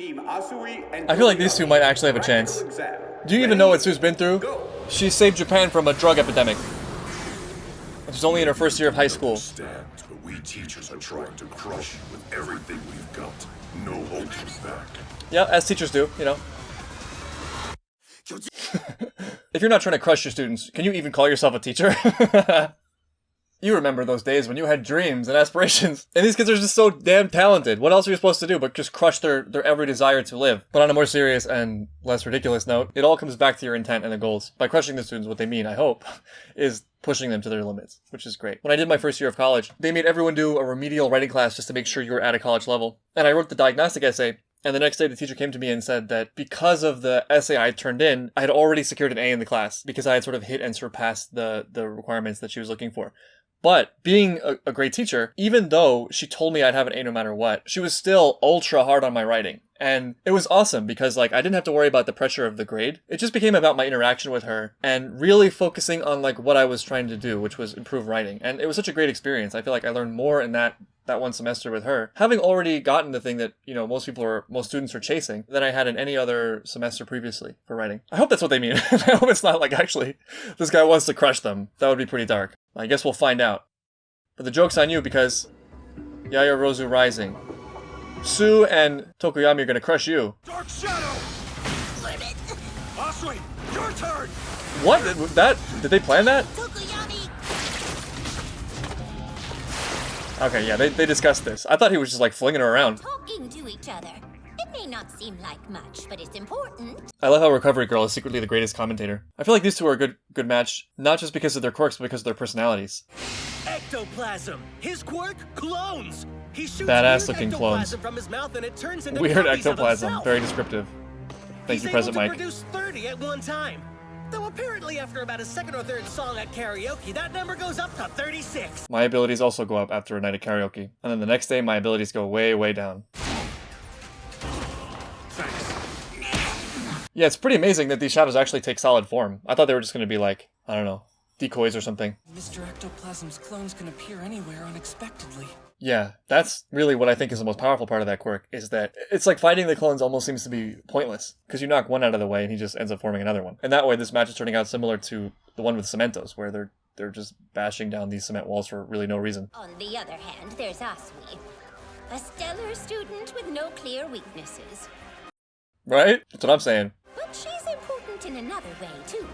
I feel like these two might actually have a chance. Do you even know what Sue's been through? She saved Japan from a drug epidemic. She's only in her first year of high school. But we teachers are trying to crush you with everything we've got. No holding back. Yeah, as teachers do, you know. If you're not trying to crush your students, can you even call yourself a teacher? You remember those days when you had dreams and aspirations. And these kids are just so damn talented. What else are you supposed to do but just crush their every desire to live? But on a more serious and less ridiculous note, it all comes back to your intent and the goals. By crushing the students, what they mean, I hope, is pushing them to their limits, which is great. When I did my first year of college, they made everyone do a remedial writing class just to make sure you were at a college level. And I wrote the diagnostic essay. And the next day, the teacher came to me and said that because of the essay I had turned in, I had already secured an A in the class because I had sort of hit and surpassed the requirements that she was looking for. But being a great teacher, even though she told me I'd have an A no matter what, she was still ultra hard on my writing. And it was awesome because like I didn't have to worry about the pressure of the grade. It just became about my interaction with her and really focusing on like what I was trying to do, which was improve writing. And it was such a great experience. I feel like I learned more in that one semester with her, having already gotten the thing that, you know, most students are chasing than I had in any other semester previously for writing. I hope that's what they mean. I hope it's not like actually this guy wants to crush them. That would be pretty dark. I guess we'll find out. But the joke's on you because Yaoyorozu Rising. Sue and Tokoyami are gonna crush you. Dark Shadow! Asui, your turn! What? Did they plan that? Okay, yeah, they discussed this. I thought he was just like flinging her around. Talking to each other. It may not seem like much, but it's important. I love how Recovery Girl is secretly the greatest commentator. I feel like these two are a good match, not just because of their quirks, but because of their personalities. Ectoplasm. His quirk, clones. He shoots badass looking clones. from his mouth and it turns into Weird copies of ectoplasm. himself. Very descriptive. Thank you, Present Mike. He's able to produce 30 at one time. Though apparently after about a second or third song at karaoke, that number goes up to 36. My abilities also go up after a night of karaoke. And then the next day, my abilities go way, way down. Thanks. Yeah, it's pretty amazing that these shadows actually take solid form. I thought they were just going to be like, I don't know, decoys or something. Mr. Ectoplasm's clones can appear anywhere unexpectedly. Yeah, that's really what I think is the most powerful part of that quirk, is that it's like fighting the clones almost seems to be pointless, because you knock one out of the way and he just ends up forming another one. And that way this match is turning out similar to the one with Cementos, where they're just bashing down these cement walls for really no reason. On the other hand, there's Asui, a stellar student with no clear weaknesses. Right? That's what I'm saying. But she's important in another way, too.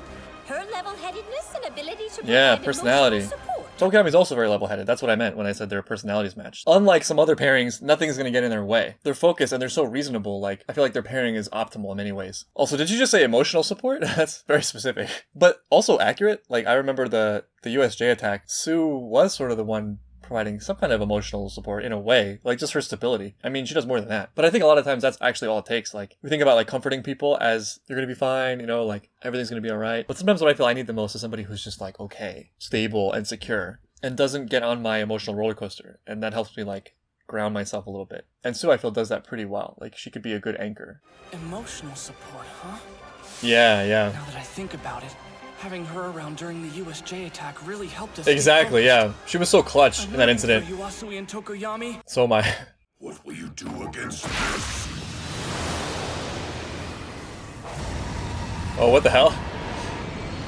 Her level-headedness and ability to Yeah, provide personality. emotional support. Tokuyami's also very level-headed. That's what I meant when I said their personalities match. Unlike some other pairings, nothing's going to get in their way. They're focused and they're so reasonable, like, I feel like their pairing is optimal in many ways. Also, did you just say emotional support? That's very specific. But also accurate. Like, I remember the USJ attack. Sue was sort of the one providing some kind of emotional support in a way, like just her stability. I mean, she does more than that. But I think a lot of times that's actually all it takes. Like, we think about like comforting people as they're gonna be fine, you know, like everything's gonna be all right. But sometimes what I feel I need the most is somebody who's just like, okay, stable and secure and doesn't get on my emotional roller coaster. And that helps me like ground myself a little bit. And Sue, I feel, does that pretty well. Like, she could be a good anchor. Emotional support, huh? Yeah. Now that I think about it, having her around during the USJ attack really helped us. Exactly, yeah. She was so clutch in that incident. You, Asui and Tokoyami. So am I. What will you do against this? Oh, what the hell?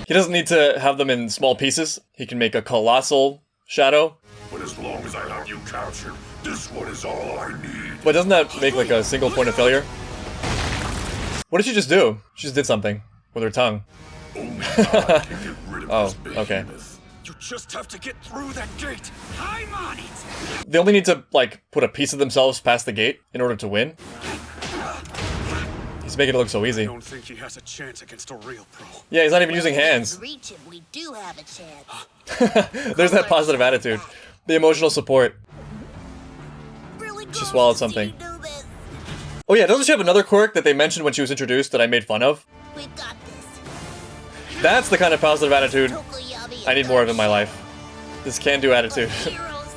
He doesn't need to have them in small pieces. He can make a colossal shadow. But as long as I have you captured, this one is all I need. But doesn't that make like a single point of failure? What did she just do? She just did something with her tongue. Only God can get rid of Oh, this okay. behemoth. You just have to get through that gate. I'm on it. They only need to, like, put a piece of themselves past the gate in order to win. He's making it look so I easy. don't think he has a chance against a real pro. Yeah, he's not even using hands. Reach him, we do have a chance. There's that positive attitude. The emotional support. Really She swallowed something. Do this. Oh yeah, doesn't she have another quirk that they mentioned when she was introduced that I made fun of? We've got this. That's the kind of positive attitude Tokoyami I need more of in my life. This can-do attitude. Heroes.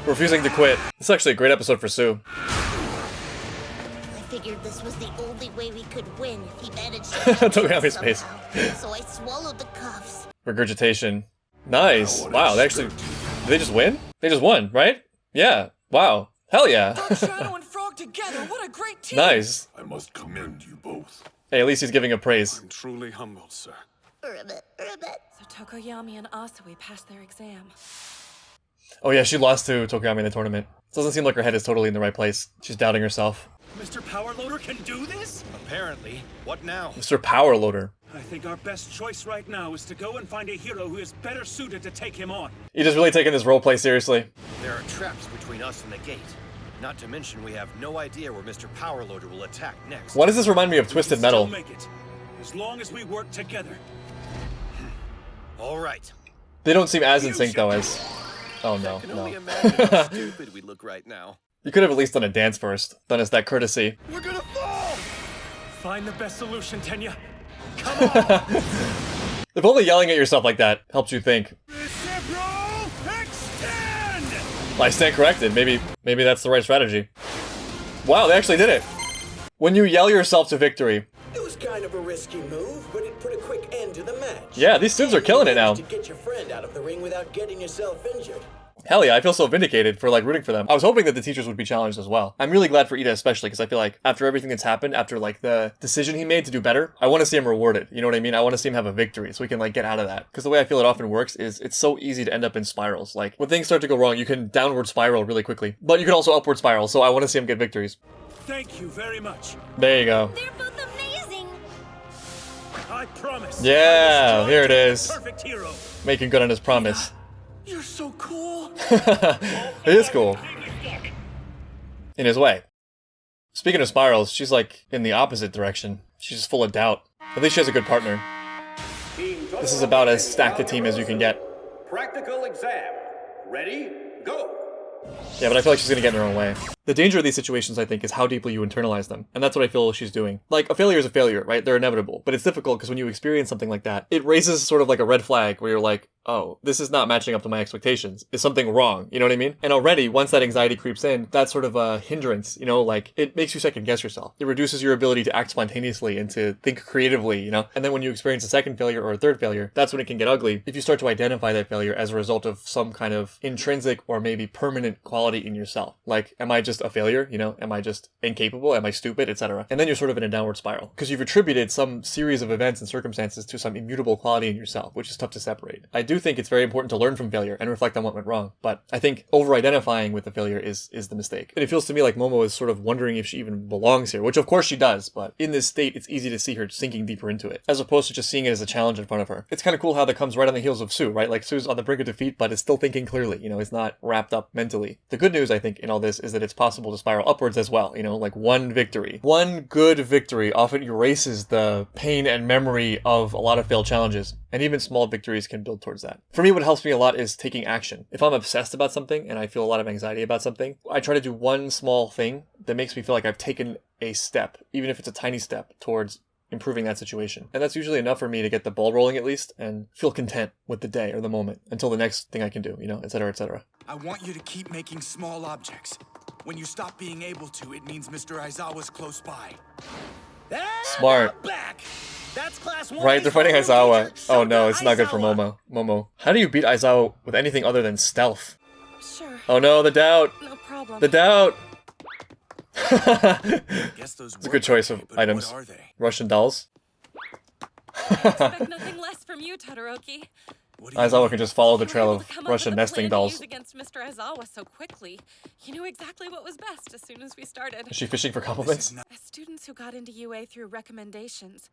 Refusing to quit. This is actually a great episode for Sue. I figured this was the only way we could win if he managed to Tokoyami's face. So I swallowed the cuffs. Regurgitation. Nice. Wow, they actually... Did they just win? They just won, right? Yeah. Wow. Hell yeah. Dark Shadow and Frog together, what a great team! Nice. I must commend you both. Hey, at least he's giving a praise. I'm truly humbled, sir. So Tokoyami and Asui passed their exam. Oh yeah, she lost to Tokoyami in the tournament. Doesn't seem like her head is totally in the right place. She's doubting herself. Mr. Power Loader can do this? Apparently. What now? Mr. Power Loader. I think our best choice right now is to go and find a hero who is better suited to take him on. He just really taking this roleplay seriously. There are traps between us and the gate. Not to mention we have no idea where Mr. Power Loader will attack next. Why does this remind me of Twisted Metal? Still make it, as long as we work together. All right. They don't seem as in sync though as... Oh no, I can no. only imagine how stupid we look right now. You could have at least done a dance first. Done us that courtesy. We're gonna fall! Find the best solution, Tenya. Come on! If only yelling at yourself like that helps you think. Reciprocal extend! I stand corrected. Maybe that's the right strategy. Wow, they actually did it. When you yell yourself to victory. It was kind of a risky move, but it put a quick end to the match. Yeah, these students are killing it now. To get your friend out of the ring without getting yourself injured. Hell yeah, I feel so vindicated for like rooting for them. I was hoping that the teachers would be challenged as well. I'm really glad for Ida especially because I feel like after everything that's happened, after like the decision he made to do better, I want to see him rewarded. You know what I mean? I want to see him have a victory so we can like get out of that. Because the way I feel it often works is it's so easy to end up in spirals. Like when things start to go wrong, you can downward spiral really quickly, but you can also upward spiral. So I want to see him get victories. Thank you very much. There you go. They're both amazing. I promise. Yeah, here it is. Perfect hero. Making good on his promise. You're so cool. It is cool. In his way. Speaking of spirals, she's like in the opposite direction. She's just full of doubt. At least she has a good partner. This is about as stacked a team as you can get. Practical exam. Ready? Go. Yeah, but I feel like she's gonna get in her own way. The danger of these situations, I think, is how deeply you internalize them. And that's what I feel she's doing. Like, a failure is a failure, right? They're inevitable. But it's difficult because when you experience something like that, it raises sort of like a red flag where you're like, oh, this is not matching up to my expectations. Is something wrong? You know what I mean? And already, once that anxiety creeps in, that's sort of a hindrance, you know? Like, it makes you second guess yourself. It reduces your ability to act spontaneously and to think creatively, you know? And then when you experience a second failure or a third failure, that's when it can get ugly. If you start to identify that failure as a result of some kind of intrinsic or maybe permanent quality in yourself. Like, am I just a failure? You know, am I just incapable? Am I stupid? Etc. And then you're sort of in a downward spiral because you've attributed some series of events and circumstances to some immutable quality in yourself, which is tough to separate. I do think it's very important to learn from failure and reflect on what went wrong, but I think over-identifying with the failure is the mistake. And it feels to me like Momo is sort of wondering if she even belongs here, which of course she does, but in this state, it's easy to see her sinking deeper into it, as opposed to just seeing it as a challenge in front of her. It's kind of cool how that comes right on the heels of Sue, right? Like Sue's on the brink of defeat, but is still thinking clearly, you know, is not wrapped up mentally. The good news, I think, in all this is that it's possible to spiral upwards as well, you know, like one victory. One good victory often erases the pain and memory of a lot of failed challenges, and even small victories can build towards that. For me, what helps me a lot is taking action. If I'm obsessed about something and I feel a lot of anxiety about something, I try to do one small thing that makes me feel like I've taken a step, even if it's a tiny step, towards improving that situation. And that's usually enough for me to get the ball rolling at least and feel content with the day or the moment until the next thing I can do, you know, etc., etc. I want you to keep making small objects. When you stop being able to, it means Mr. Aizawa's close by. Smart. Back. That's class 1. Right, they're fighting Aizawa. Oh no, it's not good for Momo. How do you beat Aizawa with anything other than stealth? Sure. Oh no, the doubt. No problem. The doubt. Guess those It's a good choice of items. What are they? Russian dolls. Expect nothing less from you, Todoroki. Aizawa can just follow the You were trail able of to come up Russian with a nesting plan to use dolls. against Mr. Aizawa so quickly. You knew exactly what was best as soon as we started. Is she fishing for compliments? As students who got into UA through recommendations,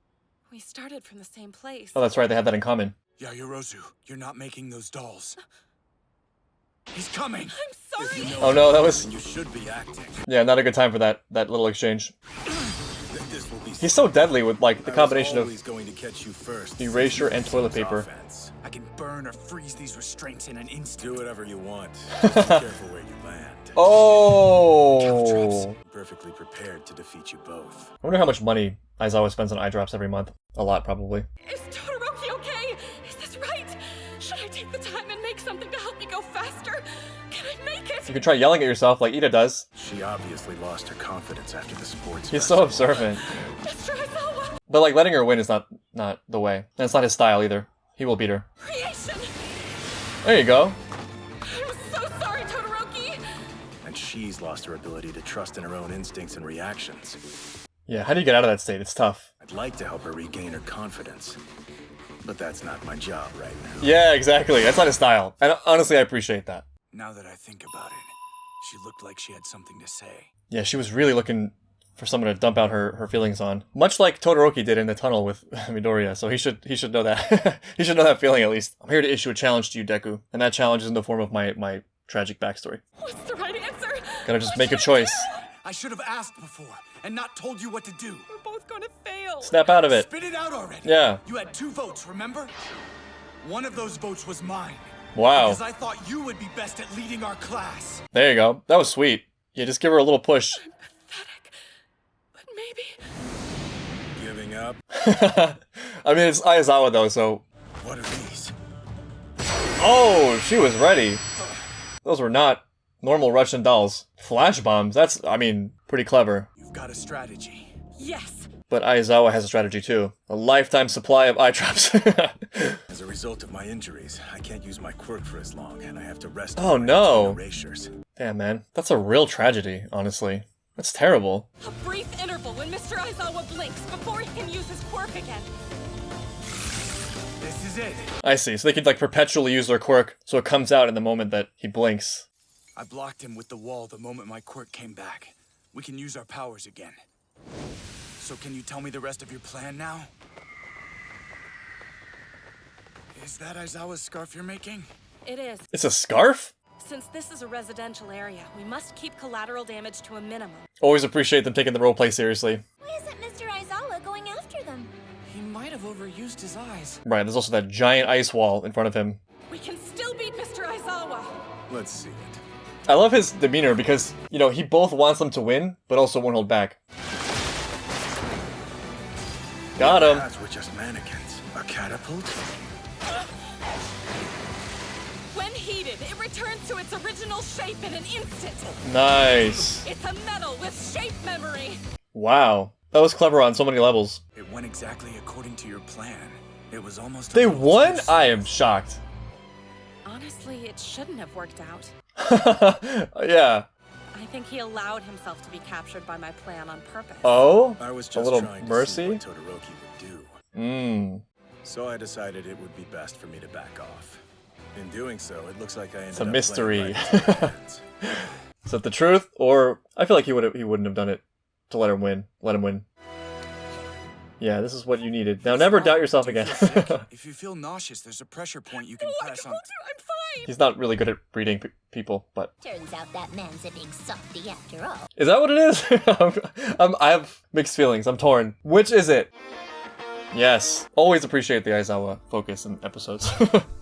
we started from the same place. Oh, that's right, they have that in common. Yaoyorozu, you're not making those dolls. He's coming. I'm sorry. If you know Oh no, that was... you should be acting. Yeah, not a good time for that little exchange. This will be He's so deadly with like the combination of always going to catch you first. erasure and toilet paper. Offense. I can burn or freeze these restraints in an instant. Do whatever you want. Just be careful where you land. Oh! Perfectly prepared to defeat you both. I wonder how much money Aizawa spends on eye drops every month. A lot, probably. Is Todoroki okay? Is this right? Should I take the time and make something to help me go faster? Can I make it? You can try yelling at yourself like Ida does. She obviously lost her confidence after the sports He's so festival. observant. Mr. Aizawa! But like letting her win is not the way. And it's not his style either. He will beat her. Creation! There you go. I'm so sorry, Todoroki! And she's lost her ability to trust in her own instincts and reactions. Yeah, how do you get out of that state? It's tough. I'd like to help her regain her confidence, but that's not my job right now. Yeah, exactly. That's not his style. And honestly, I appreciate that. Now that I think about it, she looked like she had something to say. Yeah, she was really looking for someone to dump out her feelings on. Much like Todoroki did in the tunnel with Midoriya, so he should know that. He should know that feeling at least. I'm here to issue a challenge to you, Deku, and that challenge is in the form of my tragic backstory. What's the right answer? Gotta just make a choice. I should have asked before and not told you what to do. We're both gonna fail. Snap out of it. Spit it out already. Yeah. You had 2 votes, remember? One of those votes was mine. Wow. Because I thought you would be best at leading our class. There you go. That was sweet. Yeah, just give her a little push. But maybe. Giving up? I mean, it's Aizawa though, so... What are these? Oh, she was ready. Those were not normal Russian dolls. Flash bombs, that's, I mean, pretty clever. You've got a strategy. Yes. But Aizawa has a strategy too. A lifetime supply of eye drops. As a result of my injuries, I can't use my quirk for as long, and I have to rest Oh on my no. erasures. Damn, man. That's a real tragedy, honestly. That's terrible. A brief interval when Mr. Aizawa blinks before he can use his quirk again. This is it. I see. So they could like perpetually use their quirk so it comes out in the moment that he blinks. I blocked him with the wall the moment my quirk came back. We can use our powers again. So can you tell me the rest of your plan now? Is that Aizawa's scarf you're making? It is. It's a scarf? Since this is a residential area, we must keep collateral damage to a minimum. Always appreciate them taking the roleplay seriously. Why isn't Mr. Aizawa going after them? He might have overused his eyes. Right, there's also that giant ice wall in front of him. We can still beat Mr. Aizawa. Let's see it. I love his demeanor because, you know, he both wants them to win, but also won't hold back. Got him. Paths were just mannequins. A catapult? When heated, it returns to its original shape in an instant. Nice. It's a metal with shape memory. Wow. That was clever on so many levels. It went exactly according to your plan. It was almost... They won? I am shocked. Honestly, it shouldn't have worked out. Yeah. I think he allowed himself to be captured by my plan on purpose. Oh? I was A just little trying to mercy? see what Todoroki would do. Mmm. So I decided it would be best for me to back off. In doing so, it looks like I ended It's a up mystery. playing right into their hands. Is that the truth? Or I feel like he wouldn't have done it to let him win. Let him win. Yeah, this is what you needed. Now never doubt yourself again. If you feel nauseous, there's a pressure point you can press on. I'm fine. He's not really good at reading people, but... Turns out that man's a big softy after all. Is that what it is? I have mixed feelings. I'm torn. Which is it? Yes. Always appreciate the Aizawa focus in episodes.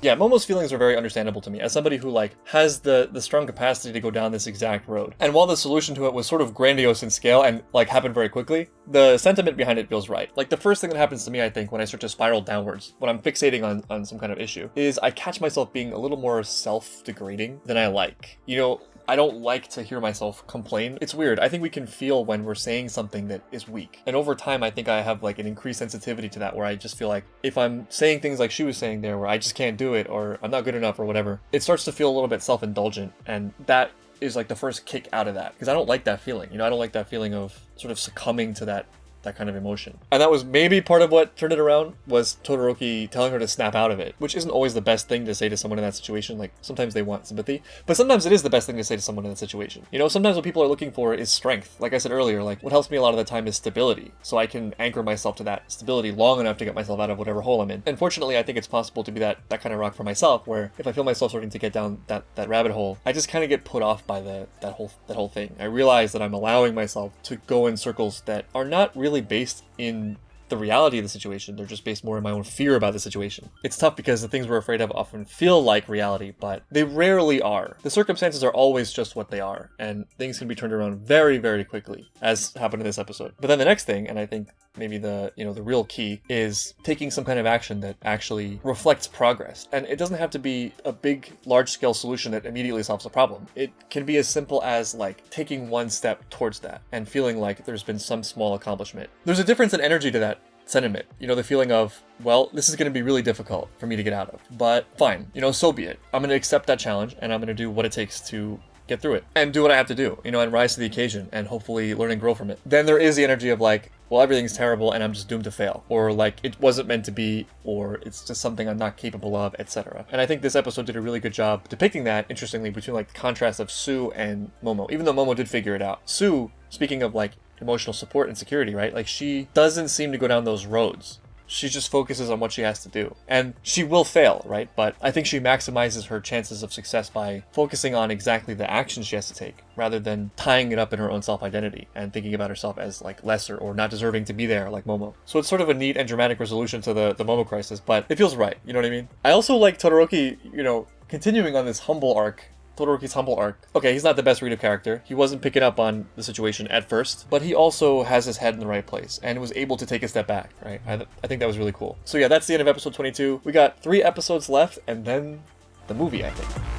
Yeah, Momo's feelings are very understandable to me as somebody who like has the strong capacity to go down this exact road. And while the solution to it was sort of grandiose in scale and like happened very quickly, the sentiment behind it feels right. Like the first thing that happens to me, I think, when I start to spiral downwards, when I'm fixating on some kind of issue, is I catch myself being a little more self-degrading than I like. You know, I don't like to hear myself complain. It's weird. I think we can feel when we're saying something that is weak. And over time, I think I have like an increased sensitivity to that where I just feel like if I'm saying things like she was saying there where I just can't do it or I'm not good enough or whatever, it starts to feel a little bit self-indulgent. And that is like the first kick out of that because I don't like that feeling. You know, I don't like that feeling of sort of succumbing to that kind of emotion. And that was maybe part of what turned it around was Todoroki telling her to snap out of it, which isn't always the best thing to say to someone in that situation. Like sometimes they want sympathy, but sometimes it is the best thing to say to someone in that situation. You know, sometimes what people are looking for is strength. Like I said earlier, like what helps me a lot of the time is stability. So I can anchor myself to that stability long enough to get myself out of whatever hole I'm in. And fortunately, I think it's possible to be that kind of rock for myself where if I feel myself starting to get down that rabbit hole, I just kind of get put off by that whole thing. I realize that I'm allowing myself to go in circles that are not really based in the reality of the situation. They're just based more in my own fear about the situation. It's tough because the things we're afraid of often feel like reality, but they rarely are. The circumstances are always just what they are, and things can be turned around very, very quickly, as happened in this episode. But then the next thing, and I think maybe the real key, is taking some kind of action that actually reflects progress. And it doesn't have to be a big, large-scale solution that immediately solves a problem. It can be as simple as like taking one step towards that and feeling like there's been some small accomplishment. There's a difference in energy to that sentiment. You know, the feeling of, well, this is going to be really difficult for me to get out of, but fine, you know, so be it. I'm going to accept that challenge and I'm going to do what it takes to get through it and do what I have to do, you know, and rise to the occasion and hopefully learn and grow from it. Then there is the energy of like, well, everything's terrible and I'm just doomed to fail, or like it wasn't meant to be, or it's just something I'm not capable of, etc. And I think this episode did a really good job depicting that, interestingly, between like the contrast of Sue and Momo. Even though Momo did figure it out, Sue, speaking of like emotional support and security, right? Like she doesn't seem to go down those roads. She just focuses on what she has to do. And she will fail, right? But I think she maximizes her chances of success by focusing on exactly the actions she has to take, rather than tying it up in her own self-identity and thinking about herself as like lesser or not deserving to be there like Momo. So it's sort of a neat and dramatic resolution to the Momo crisis, but it feels right, you know what I mean? I also like Todoroki, you know, continuing on this humble arc. Todoroki's humble arc. Okay, he's not the best read-up character. He wasn't picking up on the situation at first, but he also has his head in the right place and was able to take a step back, right? I think that was really cool. So yeah, that's the end of episode 22. We got 3 episodes left and then the movie, I think.